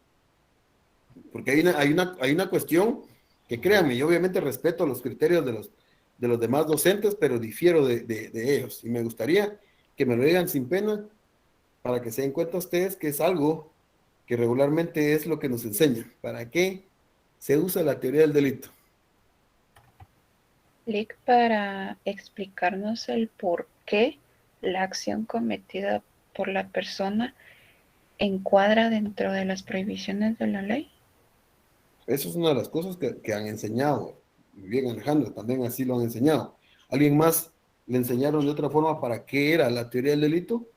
Porque hay una cuestión que créanme, yo obviamente respeto los criterios de los demás docentes, pero difiero de ellos. Y me gustaría que me lo digan sin pena, para que se den cuenta ustedes que es algo que regularmente es lo que nos enseñan. ¿Para qué se usa la teoría del delito? Lick, para explicarnos el por qué la acción cometida por la persona encuadra dentro de las prohibiciones de la ley. Eso es una de las cosas que han enseñado. Bien, Alejandro, también así lo han enseñado. ¿Alguien más le enseñaron de otra forma para qué era la teoría del delito?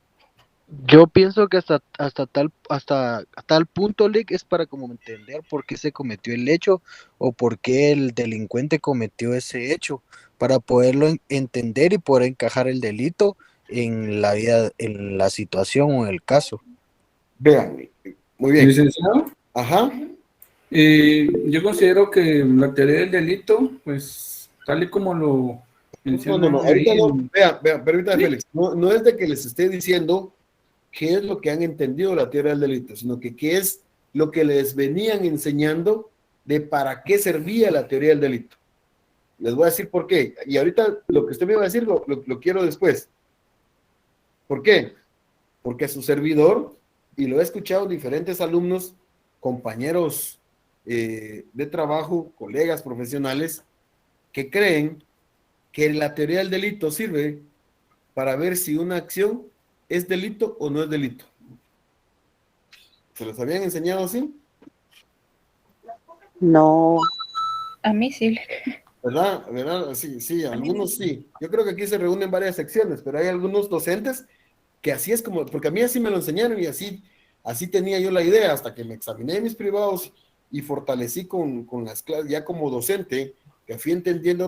Yo pienso que hasta tal punto, Lick, es para como entender por qué se cometió el hecho o por qué el delincuente cometió ese hecho, para poderlo entender y poder encajar el delito en la vida, en la situación o en el caso. Vean, muy bien. Licenciado, Ajá. yo considero que la teoría del delito, pues, tal y como lo menciona No, ahí ahorita no, en- vean, permítame, Sí. Félix, no es de que les esté diciendo qué es lo que han entendido de la teoría del delito, sino que qué es lo que les venían enseñando de para qué servía la teoría del delito. Les voy a decir por qué. Y ahorita lo que usted me va a decir lo quiero después. ¿Por qué? Porque su servidor, y lo he escuchado diferentes alumnos, compañeros de trabajo, colegas profesionales, que creen que la teoría del delito sirve para ver si una acción es delito o no es delito. ¿Se los habían enseñado así? No, A mí sí. ¿Verdad? ¿Verdad? Sí, algunos sí. Yo creo que aquí se reúnen varias secciones, pero hay algunos docentes que así es como, porque a mí así me lo enseñaron y así tenía yo la idea, hasta que me examiné mis privados y fortalecí con las clases, ya como docente, que fui entendiendo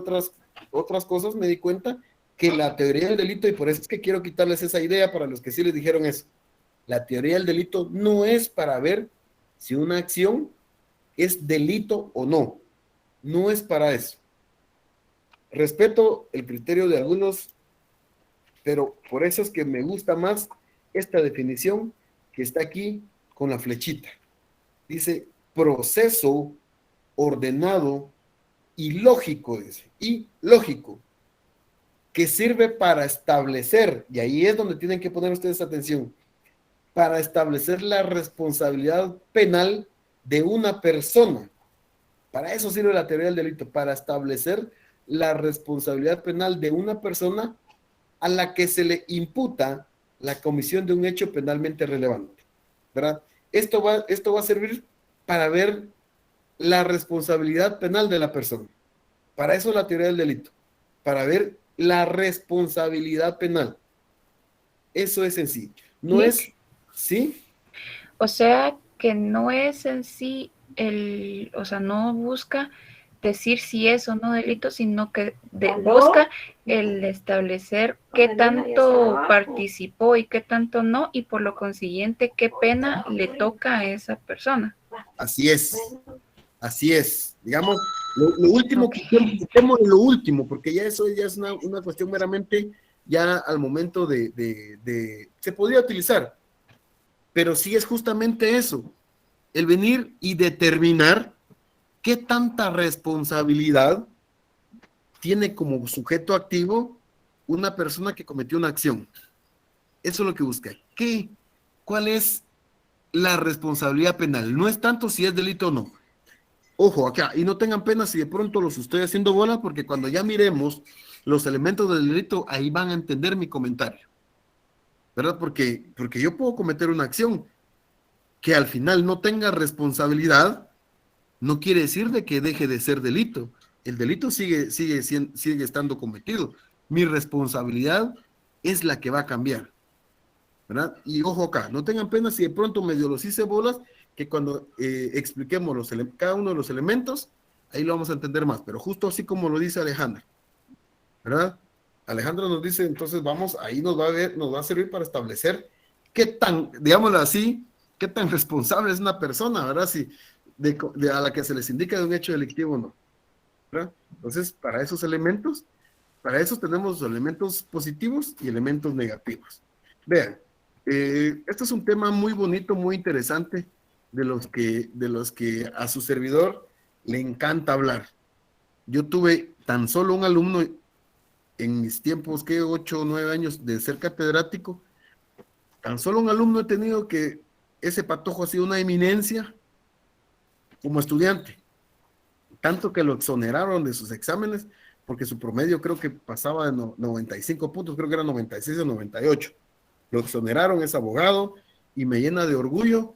otras cosas, me di cuenta que la teoría del delito, y por eso es que quiero quitarles esa idea para los que sí les dijeron eso, la teoría del delito no es para ver si una acción es delito o no, no es para eso. Respeto el criterio de algunos, pero por eso es que me gusta más esta definición que está aquí con la flechita. Dice proceso ordenado y lógico, dice, y lógico, que sirve para establecer, y ahí es donde tienen que poner ustedes atención, para establecer la responsabilidad penal de una persona. Para eso sirve la teoría del delito, para establecer la responsabilidad penal de una persona a la que se le imputa la comisión de un hecho penalmente relevante, ¿verdad? Esto va a servir para ver la responsabilidad penal de la persona. Para eso la teoría del delito, para ver la responsabilidad penal. Eso es en sí. No Lick. es, ¿sí? O sea que no es en sí o sea, no busca decir si es o no delito, sino que busca el establecer qué tanto participó y qué tanto no, y por lo consiguiente qué pena le toca a esa persona. Así es. Así es. Digamos, lo último, quitemos lo último, porque ya eso ya es una cuestión meramente ya al momento se podría utilizar, pero sí es justamente eso, el venir y determinar qué tanta responsabilidad tiene como sujeto activo una persona que cometió una acción. Eso es lo que busca. ¿Cuál es la responsabilidad penal? No es tanto si es delito o no. Ojo, acá, y no tengan pena si de pronto los estoy haciendo bola, porque cuando ya miremos los elementos del delito, ahí van a entender mi comentario. ¿Verdad? Porque yo puedo cometer una acción que al final no tenga responsabilidad, no quiere decir de que deje de ser delito. El delito sigue estando cometido. Mi responsabilidad es la que va a cambiar, ¿verdad? Y ojo acá, no tengan pena si de pronto medio los hice bolas, que cuando expliquemos cada uno de los elementos, ahí lo vamos a entender más, pero justo así como lo dice Alejandra, ¿verdad? Alejandra nos dice, entonces ahí nos va a servir para establecer qué tan, digámoslo así, qué tan responsable es una persona, ¿verdad? Si a la que se les indica de un hecho delictivo o no, ¿verdad? Entonces, para esos elementos, para eso tenemos elementos positivos y elementos negativos. Vean, este es un tema muy bonito, muy interesante, de los que a su servidor le encanta hablar. yo tuve tan solo un alumno en mis tiempos, que 8 o 9 años de ser catedrático, tan solo un alumno he tenido que ese patojo ha sido una eminencia como estudiante, tanto que lo exoneraron de sus exámenes, porque su promedio creo que pasaba de 95 puntos, creo que era 96 o 98. Lo exoneraron, es abogado, y me llena de orgullo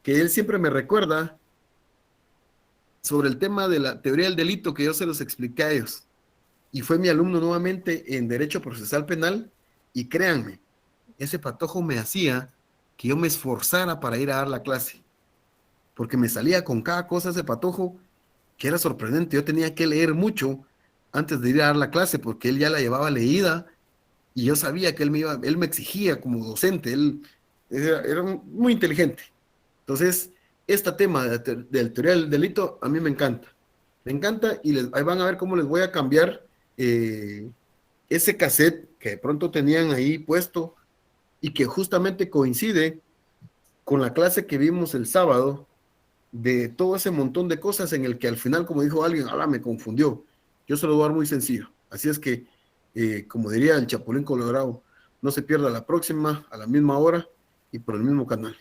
que él siempre me recuerda sobre el tema de la teoría del delito que yo se los expliqué a ellos. Y fue mi alumno nuevamente en Derecho Procesal Penal, y créanme, ese patojo me hacía que yo me esforzara para ir a dar la clase, porque me salía con cada cosa ese patojo que era sorprendente. Yo tenía que leer mucho antes de ir a dar la clase, porque él ya la llevaba leída, y yo sabía que él me exigía como docente, él era muy inteligente. Entonces, este tema del teoría del delito a mí me encanta, y ahí van a ver cómo les voy a cambiar ese cassette que de pronto tenían ahí puesto, y que justamente coincide con la clase que vimos el sábado, de todo ese montón de cosas en el que al final, como dijo alguien, me confundió. Yo se lo voy a dar muy sencillo. Así es que, como diría el Chapulín Colorado, no se pierda la próxima, a la misma hora y por el mismo canal.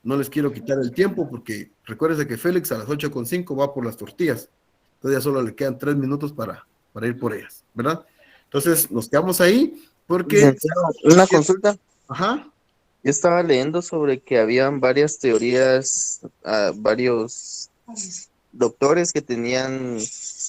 No les quiero quitar el tiempo, porque recuérdense que Félix a las 8:05 va por las tortillas. Entonces ya solo le quedan 3 minutos para ir por ellas, ¿verdad? Entonces nos quedamos ahí porque... Una consulta. Ajá. Yo estaba leyendo sobre que habían varias teorías, varios doctores que tenían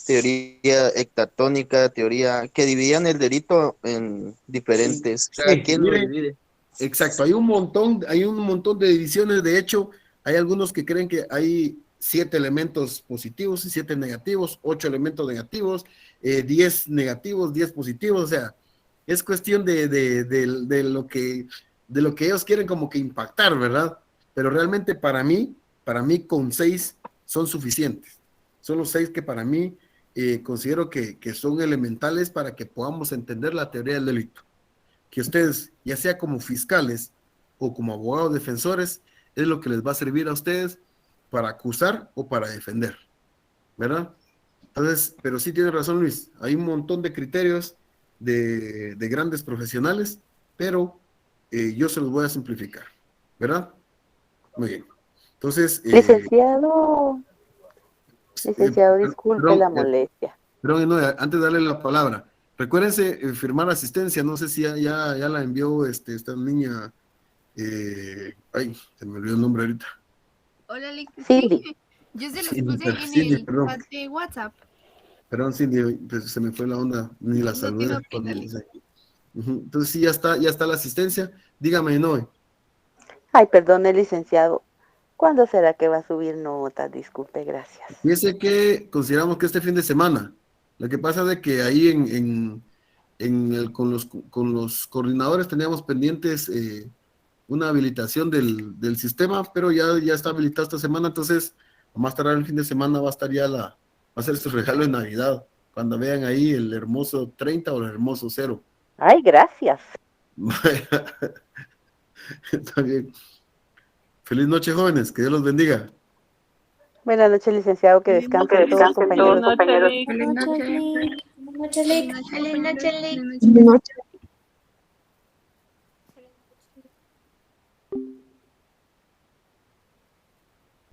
teoría hectatónica, teoría que dividían el delito en diferentes. Sí, ¿Quién lo miren, divide? exacto, hay un montón de divisiones. De hecho, hay algunos que creen que hay 7 elementos positivos y 7 negativos, 8 elementos negativos, 10 negativos, 10 positivos. O sea, es cuestión de lo que ellos quieren como que impactar, ¿verdad? Pero realmente para mí con 6 son suficientes. Son los 6 que para mí considero que son elementales para que podamos entender la teoría del delito. Que ustedes, ya sea como fiscales o como abogados defensores, es lo que les va a servir a ustedes para acusar o para defender, ¿verdad? Entonces, pero sí tiene razón Luis, hay un montón de criterios de grandes profesionales, pero yo se los voy a simplificar, ¿verdad? Muy bien. Entonces... Licenciado, disculpe la molestia. Pero no, antes de darle la palabra, recuérdense firmar asistencia. No sé si ya la envió esta niña. Se me olvidó el nombre ahorita. Hola, Cindy. sí, yo se los Cindy, puse en Cindy, el perdón. chat de WhatsApp. Perdón, Cindy, pues se me fue la onda, ni la No saludé. tiene pena, Entonces sí, ya está la asistencia. Dígame, Noé. Ay, perdone, licenciado. ¿Cuándo será que va a subir notas? Disculpe, gracias. Fíjese que consideramos que este fin de semana. Lo que pasa es de que ahí con los coordinadores teníamos pendientes una habilitación del sistema, pero ya está habilitado esta semana. Entonces, a más tardar el fin de semana va a estar va a ser su regalo de Navidad, cuando vean ahí el hermoso 30 o el hermoso 0. Ay, gracias. Está bien. Feliz noche, jóvenes, que Dios los bendiga. Buenas noches, licenciado, que descansen todos, compañeros. Buenas noches. Buenas noches, Lick. Buenas noches, Lick. Buenas noches.